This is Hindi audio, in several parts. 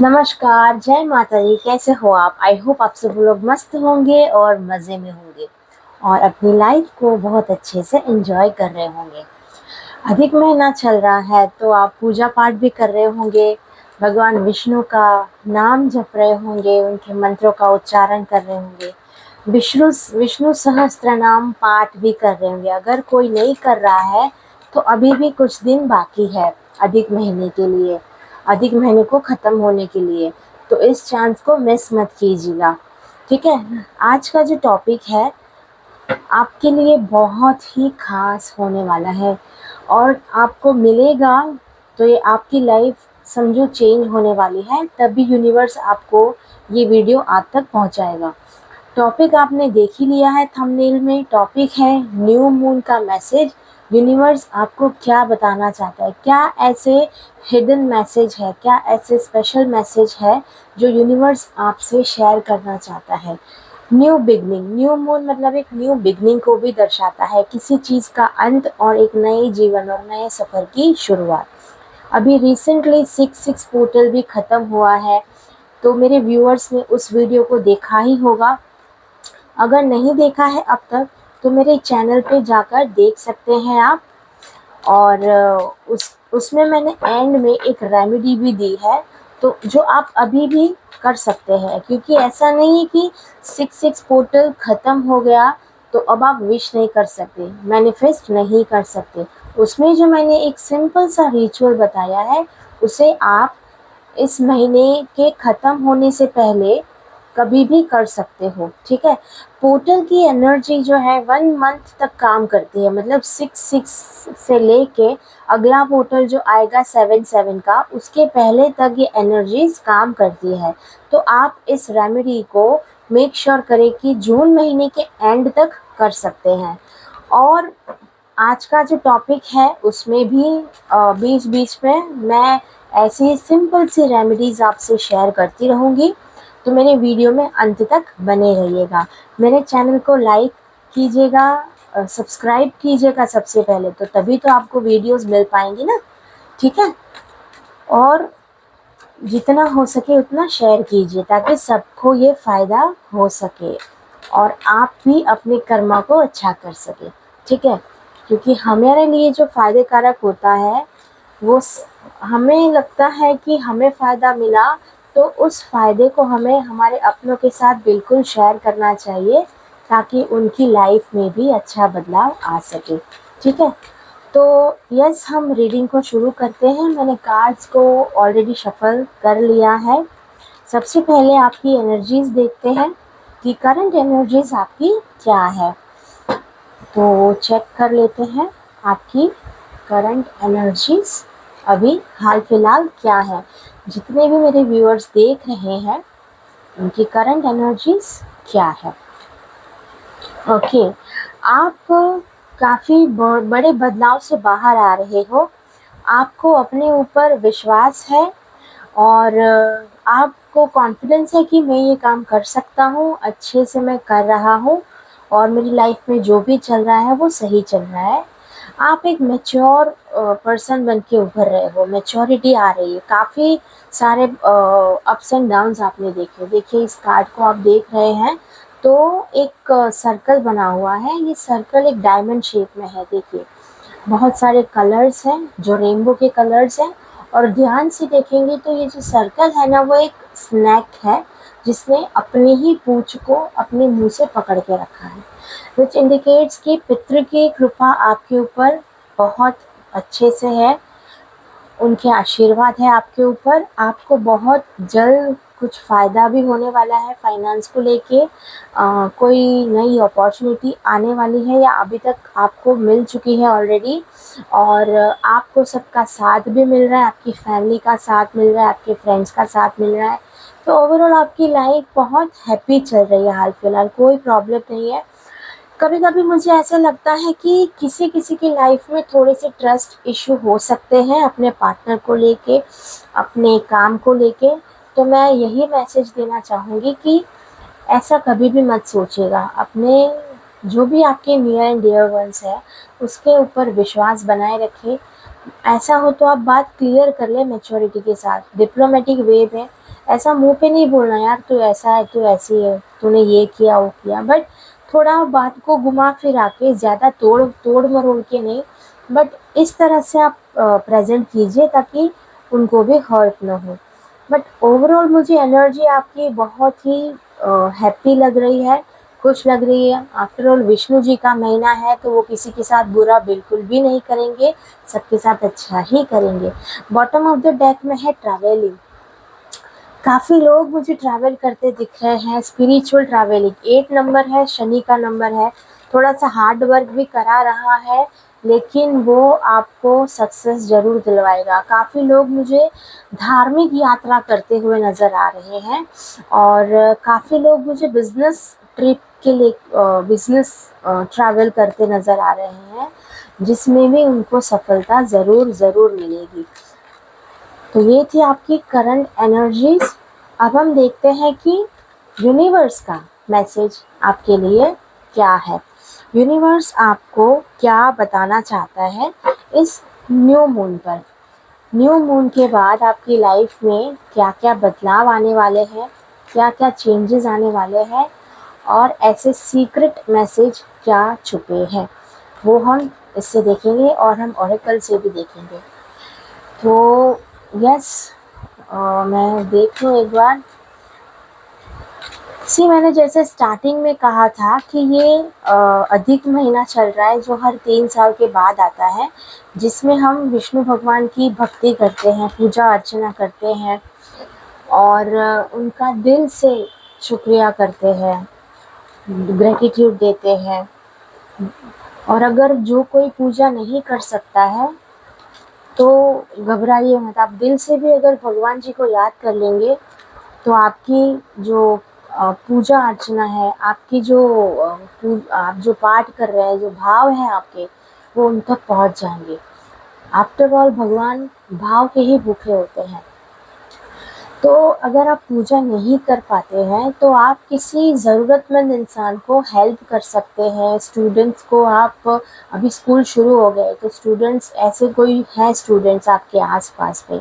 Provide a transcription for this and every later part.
नमस्कार, जय माता दी। कैसे हो आप? आई होप आप सब लोग मस्त होंगे और मज़े में होंगे और अपनी लाइफ को बहुत अच्छे से एंजॉय कर रहे होंगे। अधिक महीना चल रहा है तो आप पूजा पाठ भी कर रहे होंगे, भगवान विष्णु का नाम जप रहे होंगे, उनके मंत्रों का उच्चारण कर रहे होंगे, विष्णु विष्णु सहस्त्र नाम पाठ भी कर रहे होंगे। अगर कोई नहीं कर रहा है तो अभी भी कुछ दिन बाकी है अधिक महीने के लिए, अधिक महीने को ख़त्म होने के लिए, तो इस चांस को मिस मत कीजिएगा। ठीक है, आज का जो टॉपिक है आपके लिए बहुत ही खास होने वाला है और आपको मिलेगा तो ये आपकी लाइफ समझो चेंज होने वाली है, तभी यूनिवर्स आपको ये वीडियो आप तक पहुंचाएगा। टॉपिक आपने देख ही लिया है थंबनेल में, टॉपिक है न्यू मून का मैसेज। यूनिवर्स आपको क्या बताना चाहता है, क्या ऐसे हिडन मैसेज है, क्या ऐसे स्पेशल मैसेज है जो यूनिवर्स आपसे शेयर करना चाहता है। न्यू बिगनिंग, न्यू मून मतलब एक न्यू बिगनिंग को भी दर्शाता है, किसी चीज़ का अंत और एक नए जीवन और नए सफ़र की शुरुआत। अभी रिसेंटली 6/6 पोर्टल भी ख़त्म हुआ है, तो मेरे व्यूअर्स ने उस वीडियो को देखा ही होगा। अगर नहीं देखा है अब तक तो मेरे चैनल पे जाकर देख सकते हैं आप। और उसमें मैंने एंड में एक रेमेडी भी दी है, तो जो आप अभी भी कर सकते हैं, क्योंकि ऐसा नहीं है कि 6/6 पोर्टल ख़त्म हो गया तो अब आप विश नहीं कर सकते, मैनिफेस्ट नहीं कर सकते। उसमें जो मैंने एक सिंपल सा रिचुअल बताया है उसे आप इस महीने के ख़त्म होने से पहले कभी भी कर सकते हो। ठीक है, पोर्टल की एनर्जी जो है 1 मंथ तक काम करती है, मतलब 6/6 से लेके अगला पोर्टल जो आएगा 7/7 का, उसके पहले तक ये एनर्जीज काम करती है। तो आप इस रेमेडी को मेक श्योर करें कि जून महीने के एंड तक कर सकते हैं। और आज का जो टॉपिक है उसमें भी बीच बीच में मैं ऐसी सिंपल सी रेमेडीज़ आपसे शेयर करती रहूँगी, तो मेरे वीडियो में अंत तक बने रहिएगा। मेरे चैनल को लाइक कीजिएगा, सब्सक्राइब कीजिएगा सबसे पहले, तो तभी तो आपको वीडियोस मिल पाएंगी ना। ठीक है, और जितना हो सके उतना शेयर कीजिए ताकि सबको ये फ़ायदा हो सके और आप भी अपने कर्मा को अच्छा कर सके। ठीक है, क्योंकि हमारे लिए जो फ़ायदे कारक होता है वो हमें लगता है कि हमें फ़ायदा मिला, तो उस फ़ायदे को हमें हमारे अपनों के साथ बिल्कुल शेयर करना चाहिए ताकि उनकी लाइफ में भी अच्छा बदलाव आ सके। ठीक है, तो यस, हम रीडिंग को शुरू करते हैं। मैंने कार्ड्स को ऑलरेडी शफल कर लिया है। सबसे पहले आपकी एनर्जीज देखते हैं कि करंट एनर्जीज आपकी क्या है, तो चेक कर लेते हैं आपकी करंट एनर्जीज अभी हाल फिलहाल क्या है। जितने भी मेरे व्यूअर्स देख रहे हैं उनकी करंट एनर्जीज क्या है। ओके, आप काफ़ी बड़े बदलाव से बाहर आ रहे हो, आपको अपने ऊपर विश्वास है और आपको कॉन्फिडेंस है कि मैं ये काम कर सकता हूँ, अच्छे से मैं कर रहा हूँ और मेरी लाइफ में जो भी चल रहा है वो सही चल रहा है। आप एक मैच्योर पर्सन बन के उभर रहे हो, मैच्योरिटी आ रही है। काफ़ी सारे अप्स एंड डाउन्स आपने देखे। देखिए, इस कार्ड को आप देख रहे हैं तो एक सर्कल बना हुआ है, ये सर्कल एक डायमंड शेप में है। देखिए, बहुत सारे कलर्स हैं जो रेनबो के कलर्स हैं, और ध्यान से देखेंगे तो ये जो सर्कल है ना वो एक स्नैक है जिसने अपनी ही पूंछ को अपने मुंह से पकड़ के रखा है, विच इंडिकेट्स कि पितृ की कृपा आपके ऊपर बहुत अच्छे से है, उनके आशीर्वाद है आपके ऊपर। आपको बहुत जल्द कुछ फ़ायदा भी होने वाला है फाइनेंस को लेके। कोई नई अपॉर्चुनिटी आने वाली है या अभी तक आपको मिल चुकी है ऑलरेडी, और आपको सबका साथ भी मिल रहा है, आपकी फैमिली का साथ मिल रहा है, आपके फ्रेंड्स का साथ मिल रहा है। तो ओवरऑल आपकी लाइफ बहुत हैप्पी चल रही है हाल फिलहाल, कोई प्रॉब्लम नहीं है। कभी कभी मुझे ऐसा लगता है कि किसी किसी की लाइफ में थोड़े से ट्रस्ट इशू हो सकते हैं अपने पार्टनर को लेके, अपने काम को लेके। तो मैं यही मैसेज देना चाहूँगी कि ऐसा कभी भी मत सोचिएगा। अपने जो भी आपके नियर एंड डियर वंस है उसके ऊपर विश्वास बनाए रखें। ऐसा हो तो आप बात क्लियर कर लें मैच्योरिटी के साथ, डिप्लोमेटिक वे में। ऐसा मुंह पे नहीं बोलना यार तू ऐसा है, तू ऐसी है, तूने ये किया वो किया, बट थोड़ा बात को घुमा फिरा के, ज़्यादा तोड़ तोड़ मरोड़ के नहीं, बट इस तरह से आप प्रेजेंट कीजिए ताकि उनको भी हर्ट ना हो। बट ओवरऑल मुझे एनर्जी आपकी बहुत ही हैप्पी लग रही है, खुश लग रही है। आफ्टर ऑल विष्णु जी का महीना है तो वो किसी के साथ बुरा बिल्कुल भी नहीं करेंगे, सबके साथ अच्छा ही करेंगे। बॉटम ऑफ द डेक में है ट्रैवलिंग। काफ़ी लोग मुझे ट्रैवल करते दिख रहे हैं, स्पिरिचुअल ट्रैवलिंग 8 नंबर है, शनि का नंबर है। थोड़ा सा हार्ड वर्क भी करा रहा है, लेकिन वो आपको सक्सेस ज़रूर दिलवाएगा। काफ़ी लोग मुझे धार्मिक यात्रा करते हुए नज़र आ रहे हैं, और काफ़ी लोग मुझे बिज़नेस ट्रिप के लिए बिज़नेस ट्रैवल करते नज़र आ रहे हैं, जिसमें भी उनको सफलता ज़रूर ज़रूर मिलेगी। तो ये थी आपकी करंट एनर्जीज। अब हम देखते हैं कि यूनिवर्स का मैसेज आपके लिए क्या है। यूनिवर्स आपको क्या बताना चाहता है इस न्यू मून पर। न्यू मून के बाद आपकी लाइफ में क्या क्या बदलाव आने वाले हैं, क्या क्या चेंजेस आने वाले हैं, और ऐसे सीक्रेट मैसेज क्या छुपे हैं, वो हम इससे देखेंगे और हम ऑरेकल से भी देखेंगे। तो यस, मैं देख लूँ एक बार। मैंने जैसे स्टार्टिंग में कहा था कि ये अधिक महीना चल रहा है जो हर 3 साल के बाद आता है, जिसमें हम विष्णु भगवान की भक्ति करते हैं, पूजा अर्चना करते हैं, और उनका दिल से शुक्रिया करते हैं, ग्रेटिट्यूड देते हैं। और अगर जो कोई पूजा नहीं कर सकता है तो घबराइए मत, आप दिल से भी अगर भगवान जी को याद कर लेंगे तो आपकी जो पूजा अर्चना है, आपकी जो आप जो पाठ कर रहे हैं, जो भाव है आपके, वो उन तक पहुंच जाएंगे। आफ्टर ऑल भगवान भाव के ही भूखे होते हैं। तो अगर आप पूजा नहीं कर पाते हैं तो आप किसी ज़रूरतमंद इंसान को हेल्प कर सकते हैं। स्टूडेंट्स को आप, अभी स्कूल शुरू हो गए तो स्टूडेंट्स, ऐसे कोई है स्टूडेंट्स आपके आसपास में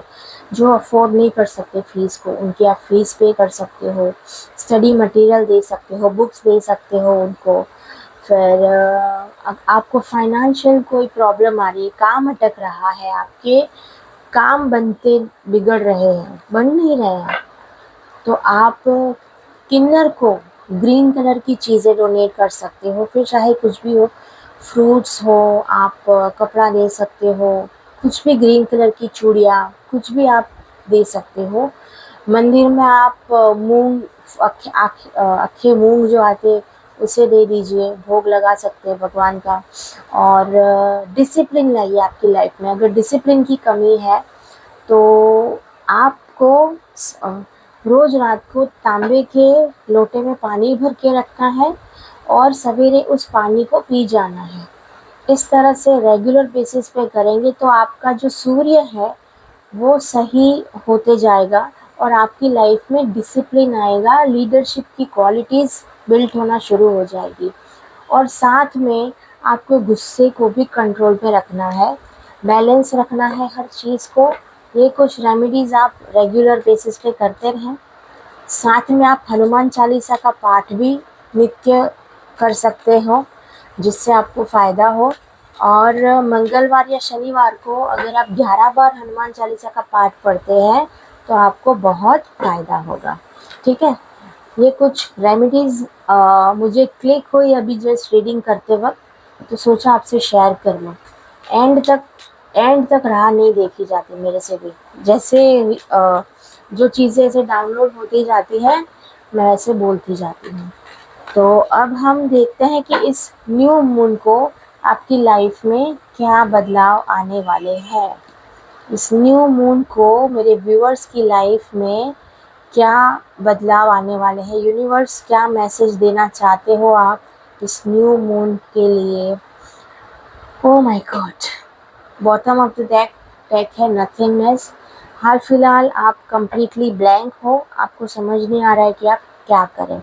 जो अफोर्ड नहीं कर सकते फ़ीस को, उनकी आप फ़ीस पे कर सकते हो, स्टडी मटेरियल दे सकते हो, बुक्स दे सकते हो उनको। फिर आपको फाइनेंशियल कोई प्रॉब्लम आ रही है, काम अटक रहा है, आपके काम बनते बिगड़ रहे हैं, बन नहीं रहे हैं, तो आप किन्नर को ग्रीन कलर की चीज़ें डोनेट कर सकते हो। फिर चाहे कुछ भी हो, फ्रूट्स हो, आप कपड़ा दे सकते हो, कुछ भी, ग्रीन कलर की चूड़ियाँ, कुछ भी आप दे सकते हो। मंदिर में आप मूंग, अक्खे मूंग जो आते, उसे दे दीजिए, भोग लगा सकते हैं भगवान का। और डिसिप्लिन लाइए आपकी लाइफ में। अगर डिसिप्लिन की कमी है तो आपको रोज़ रात को तांबे के लोटे में पानी भर के रखना है और सवेरे उस पानी को पी जाना है। इस तरह से रेगुलर बेसिस पे करेंगे तो आपका जो सूर्य है वो सही होते जाएगा और आपकी लाइफ में डिसिप्लिन आएगा, लीडरशिप की क्वालिटीज़ बिल्ड होना शुरू हो जाएगी। और साथ में आपको गुस्से को भी कंट्रोल पे रखना है, बैलेंस रखना है हर चीज़ को। ये कुछ रेमेडीज़ आप रेगुलर बेसिस पे करते रहें। साथ में आप हनुमान चालीसा का पाठ भी नित्य कर सकते हो, जिससे आपको फ़ायदा हो। और मंगलवार या शनिवार को अगर आप 11 बार हनुमान चालीसा का पाठ पढ़ते हैं तो आपको बहुत फ़ायदा होगा। ठीक है, ये कुछ रेमेडीज़ मुझे क्लिक हुई अभी जस्ट रीडिंग करते वक्त, तो सोचा आपसे शेयर कर लूँ। एंड तक राह नहीं देखी जाती मेरे से भी। जैसे जो चीज़ें ऐसे डाउनलोड होती जाती हैं, मैं ऐसे बोलती जाती हूँ। तो अब हम देखते हैं कि इस न्यू मून को आपकी लाइफ में क्या बदलाव आने वाले हैं। इस न्यू मून को मेरे व्यूअर्स की लाइफ में क्या बदलाव आने वाले हैं, यूनिवर्स क्या मैसेज देना चाहते हो आप इस न्यू मून के लिए। Oh my God, bottom of the deck है नथिंगनेस। हाल फिलहाल आप कंप्लीटली ब्लैंक हो, आपको समझ नहीं आ रहा है कि आप क्या करें।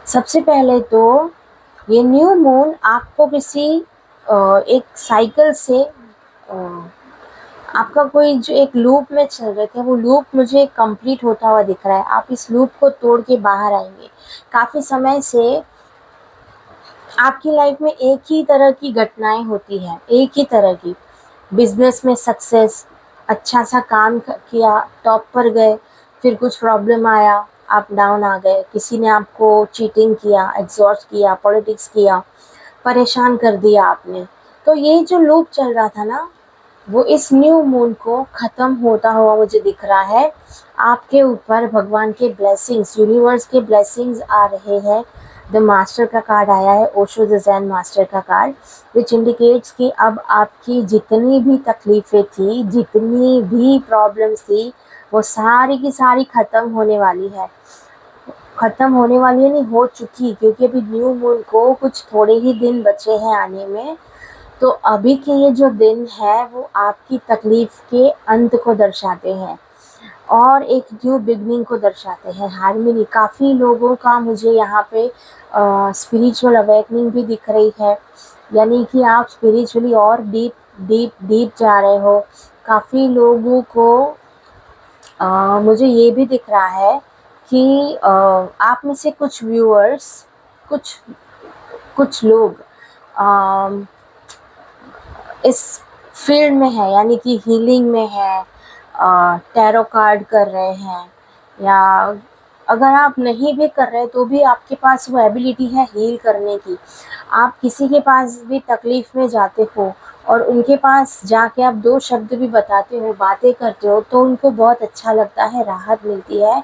सबसे पहले तो ये न्यू मून आपको किसी एक साइकिल से आपका कोई जो एक लूप में चल रहे थे वो लूप मुझे कंप्लीट होता हुआ दिख रहा है। आप इस लूप को तोड़ के बाहर आएंगे। काफ़ी समय से आपकी लाइफ में एक ही तरह की घटनाएं होती हैं, एक ही तरह की। बिजनेस में सक्सेस, अच्छा सा काम किया, टॉप पर गए, फिर कुछ प्रॉब्लम आया, आप डाउन आ गए, किसी ने आपको चीटिंग किया, एग्जॉस्ट किया, पॉलिटिक्स किया, परेशान कर दिया आपने। तो ये जो लूप चल रहा था ना, वो इस न्यू मून को ख़त्म होता हुआ मुझे दिख रहा है। आपके ऊपर भगवान के ब्लेसिंग्स, यूनिवर्स के ब्लेसिंग्स आ रहे हैं। द मास्टर का कार्ड आया है, ओशो द ज़ेन मास्टर का कार्ड, विच इंडिकेट्स कि अब आपकी जितनी भी तकलीफ़ें थी, जितनी भी प्रॉब्लम्स थी, वो सारी की सारी ख़त्म होने वाली है। ख़त्म होने वाली है नहीं, हो चुकी, क्योंकि अभी न्यू मून को कुछ थोड़े ही दिन बचे हैं आने में। तो अभी के ये जो दिन है वो आपकी तकलीफ़ के अंत को दर्शाते हैं और एक न्यू बिगनिंग को दर्शाते हैं। हार्मनी, काफ़ी लोगों का मुझे यहाँ पे स्पिरिचुअल अवेकनिंग भी दिख रही है, यानी कि आप स्पिरिचुअली और डीप डीप डीप जा रहे हो। काफ़ी लोगों को मुझे ये भी दिख रहा है कि आप में से कुछ व्यूअर्स, कुछ कुछ लोग इस फील्ड में है, यानी कि हीलिंग में है, टैरो कार्ड कर रहे हैं, या अगर आप नहीं भी कर रहे तो भी आपके पास वो एबिलिटी है हील करने की। आप किसी के पास भी तकलीफ़ में जाते हो और उनके पास जाके आप 2 शब्द भी बताते हो, बातें करते हो, तो उनको बहुत अच्छा लगता है, राहत मिलती है।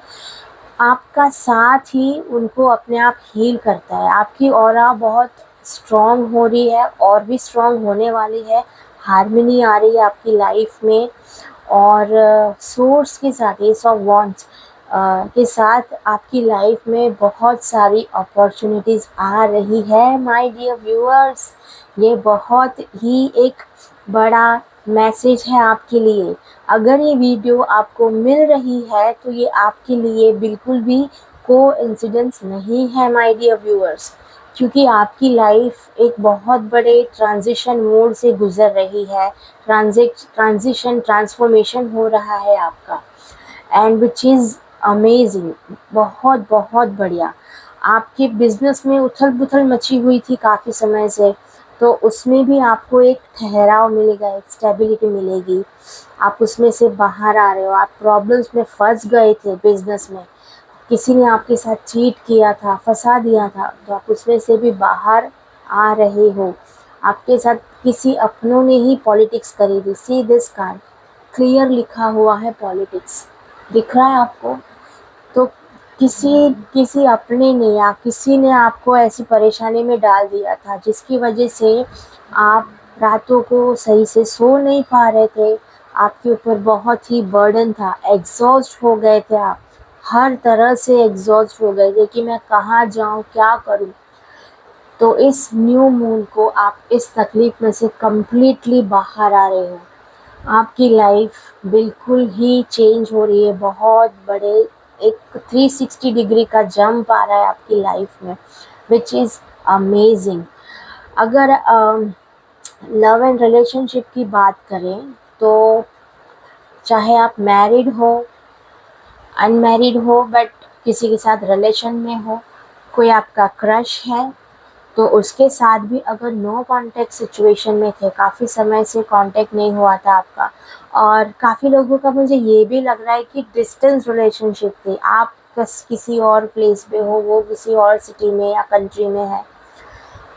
आपका साथ ही उनको अपने आप हील करता है। आपकी ऑरा बहुत स्ट्रॉन्ग हो रही है और भी स्ट्रॉन्ग होने वाली है। हार्मनी आ रही है आपकी लाइफ में और सोर्स के साथ, एस ऑफ वांड्स के साथ आपकी लाइफ में बहुत सारी अपॉर्चुनिटीज़ आ रही है माय डियर व्यूअर्स। ये बहुत ही एक बड़ा मैसेज है आपके लिए। अगर ये वीडियो आपको मिल रही है तो ये आपके लिए बिल्कुल भी कोइंसिडेंस नहीं है माय डियर व्यूअर्स, क्योंकि आपकी लाइफ एक बहुत बड़े ट्रांजिशन मोड से गुजर रही है। ट्रांजिशन, ट्रांसफॉर्मेशन हो रहा है आपका, एंड विच इज़ अमेजिंग, बहुत बहुत बढ़िया। आपके बिजनेस में उथल पुथल मची हुई थी काफ़ी समय से, तो उसमें भी आपको एक ठहराव मिलेगा, एक स्टेबिलिटी मिलेगी। आप उसमें से बाहर आ रहे हो। आप प्रॉब्लम्स में फंस गए थे बिजनेस में, किसी ने आपके साथ चीट किया था, फंसा दिया था, तो आप उसमें से भी बाहर आ रहे हो। आपके साथ किसी अपनों ने ही पॉलिटिक्स करी थी। सी दिस कार्ड, क्लियर लिखा हुआ है पॉलिटिक्स, दिख रहा है आपको? तो किसी किसी अपने ने या किसी ने आपको ऐसी परेशानी में डाल दिया था जिसकी वजह से आप रातों को सही से सो नहीं पा रहे थे। आपके ऊपर बहुत ही बर्डन था, एग्जॉस्ट हो गए थे आप, हर तरह से एग्जॉस्ट हो गए थे कि मैं कहाँ जाऊँ, क्या करूँ। तो इस न्यू मून को आप इस तकलीफ़ में से कम्प्लीटली बाहर आ रहे हो। आपकी लाइफ बिल्कुल ही चेंज हो रही है। बहुत बड़े एक 360 डिग्री का जंप आ रहा है आपकी लाइफ में, विच इज़ अमेजिंग। अगर लव एंड रिलेशनशिप की बात करें तो चाहे आप मैरिड हो, अनमैरिड हो, बट किसी के साथ रिलेशन में हो, कोई आपका क्रश है, तो उसके साथ भी अगर नो कांटेक्ट सिचुएशन में थे, काफ़ी समय से कांटेक्ट नहीं हुआ था आपका, और काफ़ी लोगों का मुझे ये भी लग रहा है कि डिस्टेंस रिलेशनशिप थी, आप किसी और प्लेस पे हो, वो किसी और सिटी में या कंट्री में है,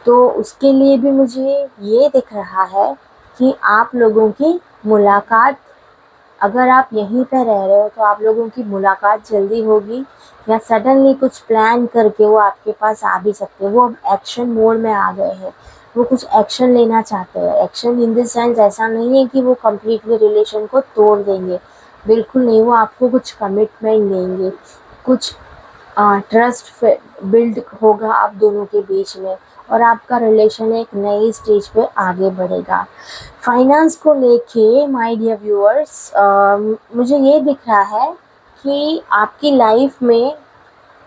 तो उसके लिए भी मुझे ये दिख रहा है कि आप लोगों की मुलाकात, अगर आप यहीं पे रह रहे हो तो आप लोगों की मुलाकात जल्दी होगी, या सडनली कुछ प्लान करके वो आपके पास आ भी सकते हैं। वो अब एक्शन मोड में आ गए हैं, वो कुछ एक्शन लेना चाहते हैं। एक्शन इन द सेंस ऐसा नहीं है कि वो कम्प्लीटली रिलेशन को तोड़ देंगे, बिल्कुल नहीं। वो आपको कुछ कमिटमेंट देंगे, कुछ ट्रस्ट बिल्ड होगा आप दोनों के बीच में, और आपका रिलेशन एक नई स्टेज पे आगे बढ़ेगा। फाइनेंस को लेके माय डियर व्यूअर्स, मुझे ये दिख रहा है कि आपकी लाइफ में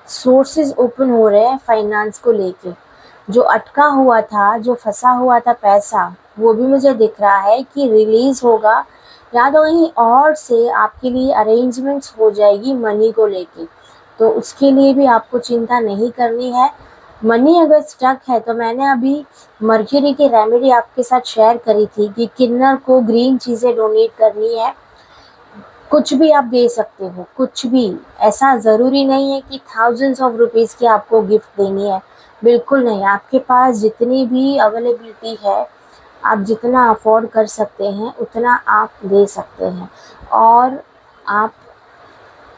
सोर्सेज ओपन हो रहे हैं फाइनेंस को लेके। जो अटका हुआ था, जो फंसा हुआ था पैसा, वो भी मुझे दिख रहा है कि रिलीज़ होगा, या तो कहीं और से आपके लिए अरेंजमेंट्स हो जाएगी मनी को लेके, तो उसके लिए भी आपको चिंता नहीं करनी है। मनी अगर स्टक है तो मैंने अभी मर्क्यूरी की रेमेडी आपके साथ शेयर करी थी कि किन्नर को ग्रीन चीज़ें डोनेट करनी है। कुछ भी आप दे सकते हो, कुछ भी। ऐसा ज़रूरी नहीं है कि थाउजेंड्स ऑफ रुपीज़ की आपको गिफ्ट देनी है, बिल्कुल नहीं। आपके पास जितनी भी अवेलेबिलिटी है, आप जितना अफोर्ड कर सकते हैं उतना आप दे सकते हैं, और आप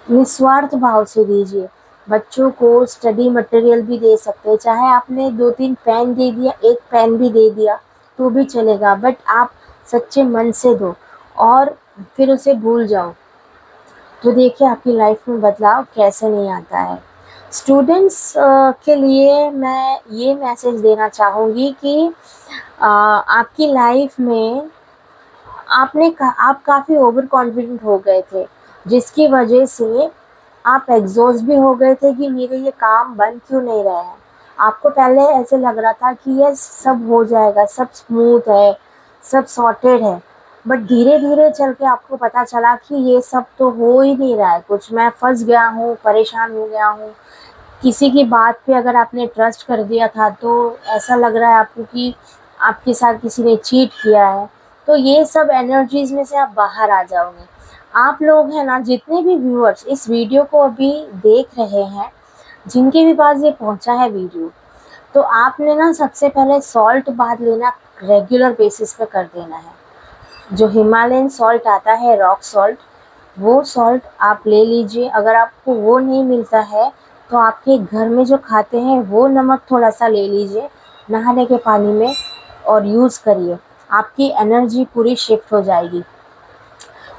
निस्वार्थ भाव से दीजिए। बच्चों को स्टडी मटेरियल भी दे सकते हैं, चाहे आपने 2-3 पेन दे दिया, 1 पेन भी दे दिया तो भी चलेगा, बट आप सच्चे मन से दो और फिर उसे भूल जाओ, तो देखिए आपकी लाइफ में बदलाव कैसे नहीं आता है। स्टूडेंट्स के लिए मैं ये मैसेज देना चाहूँगी कि आपकी लाइफ में आप काफ़ी ओवर कॉन्फिडेंट हो गए थे, जिसकी वजह से आप एग्जॉस्ट भी हो गए थे कि मेरे ये काम बन क्यों नहीं रहे हैं। आपको पहले ऐसे लग रहा था कि ये सब हो जाएगा, सब स्मूथ है, सब सॉर्टेड है, बट धीरे धीरे चल के आपको पता चला कि ये सब तो हो ही नहीं रहा है कुछ। मैं फंस गया हूँ, परेशान हो गया हूँ। किसी की बात पे अगर आपने ट्रस्ट कर दिया था तो ऐसा लग रहा है आपको कि आपके साथ किसी ने चीट किया है। तो ये सब एनर्जीज में से आप बाहर आ जाओगे। आप लोग हैं ना, जितने भी व्यूअर्स इस वीडियो को अभी देख रहे हैं, जिनके भी पास ये पहुंचा है वीडियो, तो आपने ना सबसे पहले सॉल्ट बाथ लेना रेगुलर बेसिस पे कर देना है। जो हिमालयन सॉल्ट आता है, रॉक सॉल्ट, वो सॉल्ट आप ले लीजिए। अगर आपको वो नहीं मिलता है तो आपके घर में जो खाते हैं वो नमक थोड़ा सा ले लीजिए नहाने के पानी में और यूज़ करिए, आपकी एनर्जी पूरी शिफ्ट हो जाएगी।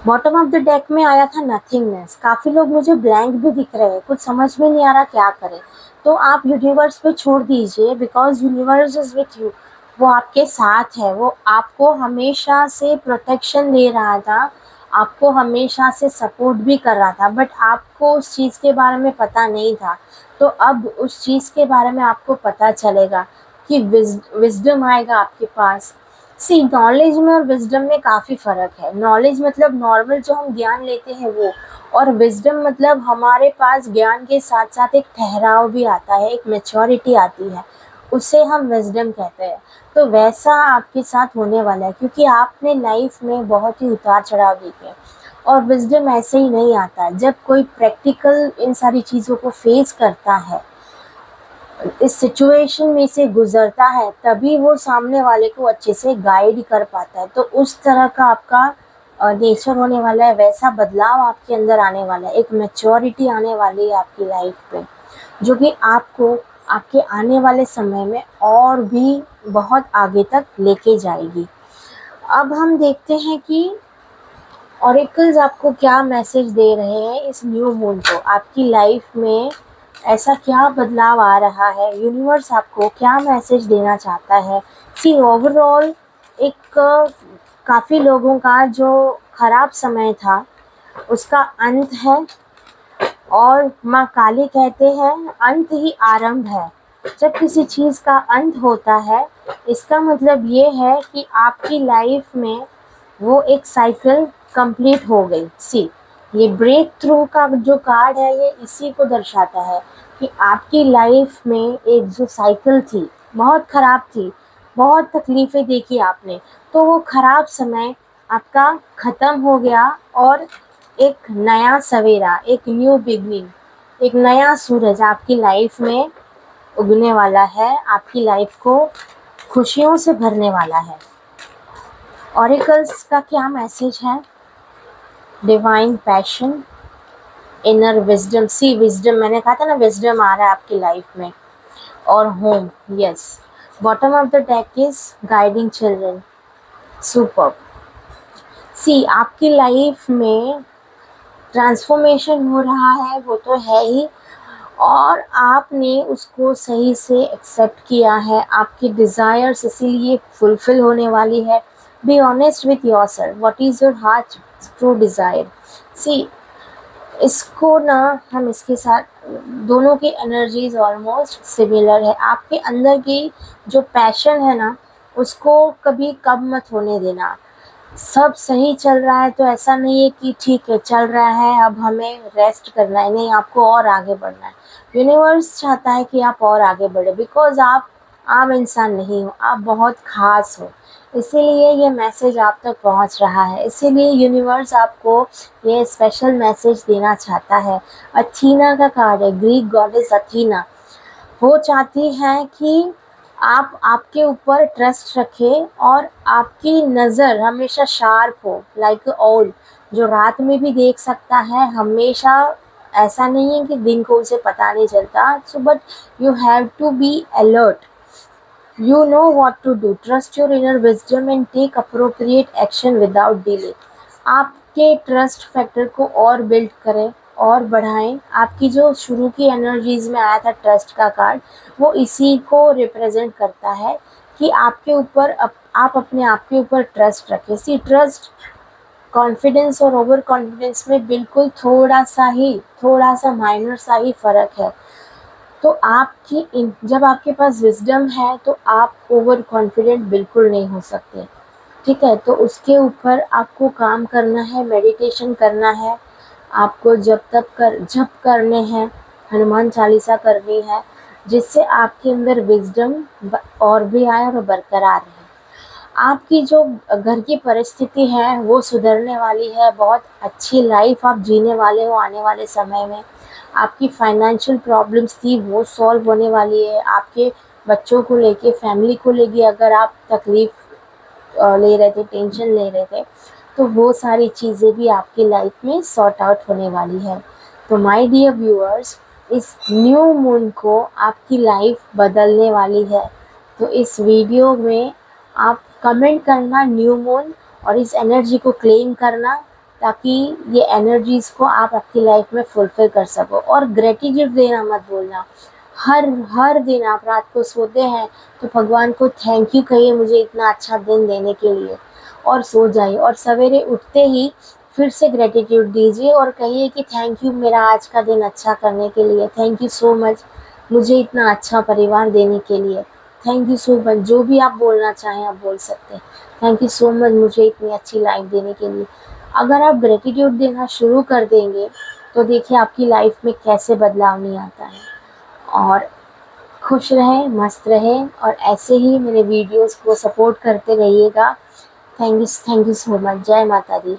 बॉटम ऑफ द डेक में आया था नथिंगनेस। काफ़ी लोग मुझे ब्लैंक भी दिख रहे हैं, कुछ समझ में नहीं आ रहा क्या करें। तो आप यूनिवर्स पे छोड़ दीजिए, because universe is with you. वो आपके साथ है, वो आपको हमेशा से प्रोटेक्शन दे रहा था, आपको हमेशा से सपोर्ट भी कर रहा था, बट आपको उस चीज़ के बारे में पता नहीं था। तो अब उस चीज़ के बारे में आपको पता चलेगा कि विजडम आएगा आपके पास। सी, नॉलेज में और विजडम में काफ़ी फ़र्क है। नॉलेज मतलब नॉर्मल जो हम ज्ञान लेते हैं वो, और विजडम मतलब हमारे पास ज्ञान के साथ साथ एक ठहराव भी आता है, एक मैच्योरिटी आती है, उसे हम विजडम कहते हैं। तो वैसा आपके साथ होने वाला है, क्योंकि आपने लाइफ में बहुत ही उतार चढ़ाव देखे, और विजडम ऐसे ही नहीं आता। जब कोई प्रैक्टिकल इन सारी चीज़ों को फेस करता है, इस सिचुएशन में से गुजरता है, तभी वो सामने वाले को अच्छे से गाइड कर पाता है। तो उस तरह का आपका नेचर होने वाला है, वैसा बदलाव आपके अंदर आने वाला है, एक मैच्योरिटी आने वाली है आपकी लाइफ पे, जो कि आपको आपके आने वाले समय में और भी बहुत आगे तक लेके जाएगी। अब हम देखते हैं कि ऑरेकल्स आपको क्या मैसेज दे रहे हैं इस न्यू मून को। आपकी लाइफ में ऐसा क्या बदलाव आ रहा है, यूनिवर्स आपको क्या मैसेज देना चाहता है। सी, ओवरऑल एक काफ़ी लोगों का जो खराब समय था उसका अंत है, और माँ काली कहते हैं अंत ही आरंभ है। जब किसी चीज़ का अंत होता है, इसका मतलब ये है कि आपकी लाइफ में वो एक साइकिल कंप्लीट हो गई। सी, ये ब्रेक थ्रू का जो कार्ड है ये इसी को दर्शाता है कि आपकी लाइफ में एक जो साइकिल थी, बहुत ख़राब थी, बहुत तकलीफ़ें देखी आपने, तो वो ख़राब समय आपका ख़त्म हो गया, और एक नया सवेरा, एक न्यू बिगनिंग, एक नया सूरज आपकी लाइफ में उगने वाला है, आपकी लाइफ को खुशियों से भरने वाला है। ऑरिकल्स का क्या मैसेज है? Divine passion, inner wisdom. See, wisdom, मैंने कहा था ना विजडम आ रहा है आपकी लाइफ में, और home, yes. Bottom of the deck is guiding children, super. See, आपकी लाइफ में ट्रांसफॉर्मेशन हो रहा है, वो तो है ही, और आपने उसको सही से एक्सेप्ट किया है। आपकी डिज़ायर्स इसीलिए फुलफ़िल होने वाली है। Be honest with yourself, what is your heart true desire. See, इसको ना हम इसके साथ दोनों की एनर्जीज ऑलमोस्ट सिमिलर है। आपके अंदर की जो पैशन है ना, उसको कभी कम मत होने देना। सब सही चल रहा है तो ऐसा नहीं है कि ठीक है चल रहा है अब हमें रेस्ट करना है, नहीं, आपको और आगे बढ़ना है। यूनिवर्स चाहता है कि आप और आगे बढ़े, बिकॉज आप आम इंसान नहीं हो, आप बहुत खास हो। इसीलिए ये मैसेज आप तक पहुंच रहा है, इसीलिए यूनिवर्स आपको ये स्पेशल मैसेज देना चाहता है। अथीना का कार्ड है, ग्रीक गॉडेस अथीना। वो चाहती हैं कि आप आपके ऊपर ट्रस्ट रखें और आपकी नज़र हमेशा शार्प हो, लाइक ऑल, जो रात में भी देख सकता है हमेशा। ऐसा नहीं है कि दिन को उसे पता नहीं चलता, so but you have to be alert, you know what to do, trust your inner wisdom and take appropriate action without delay। आपके ट्रस्ट फैक्टर को और बिल्ड करें और बढ़ाएं। आपकी जो शुरू की एनर्जीज में आया था ट्रस्ट का कार्ड, वो इसी को रिप्रेजेंट करता है कि आपके ऊपर आप अपने आप के ऊपर ट्रस्ट रखें। सी ट्रस्ट, कॉन्फिडेंस और ओवर कॉन्फिडेंस में बिल्कुल थोड़ा सा माइनर सा ही फ़र्क है। तो जब आपके पास विज़डम है तो आप ओवर कॉन्फिडेंट बिल्कुल नहीं हो सकते, ठीक है? तो उसके ऊपर आपको काम करना है, मेडिटेशन करना है, आपको जप करने हैं, हनुमान चालीसा करनी है, जिससे आपके अंदर विज़डम और भी आए और बरकरार रहे। आपकी जो घर की परिस्थिति है वो सुधरने वाली है, बहुत अच्छी लाइफ आप जीने वाले हो आने वाले समय में। आपकी फाइनेंशियल प्रॉब्लम्स थी वो सॉल्व होने वाली है। आपके बच्चों को लेके, फैमिली को लेके अगर आप तकलीफ़ ले रहे थे, टेंशन ले रहे थे, तो वो सारी चीज़ें भी आपकी लाइफ में सॉर्ट आउट होने वाली है। तो माय डियर व्यूअर्स, इस न्यू मून को आपकी लाइफ बदलने वाली है। तो इस वीडियो में आप कमेंट करना न्यू मून और इस एनर्जी को क्लेम करना, ताकि ये एनर्जीज़ को आप आपकी लाइफ में फुलफ़िल कर सको। और ग्रेटिट्यूड देना मत भूलना। हर हर दिन आप रात को सोते हैं तो भगवान को थैंक यू कहिए मुझे इतना अच्छा दिन देने के लिए, और सो जाइए। और सवेरे उठते ही फिर से ग्रेटिट्यूड दीजिए और कहिए कि थैंक यू मेरा आज का दिन अच्छा करने के लिए, थैंक यू सो मच मुझे इतना अच्छा परिवार देने के लिए, थैंक यू सो मच। जो भी आप बोलना चाहें आप बोल सकते हैं, थैंक यू सो मच मुझे इतनी अच्छी लाइफ देने के लिए। अगर आप ग्रेटिट्यूड देना शुरू कर देंगे तो देखिए आपकी लाइफ में कैसे बदलाव नहीं आता है। और खुश रहें, मस्त रहें और ऐसे ही मेरे वीडियोस को सपोर्ट करते रहिएगा। Thank you so much. जय माता दी।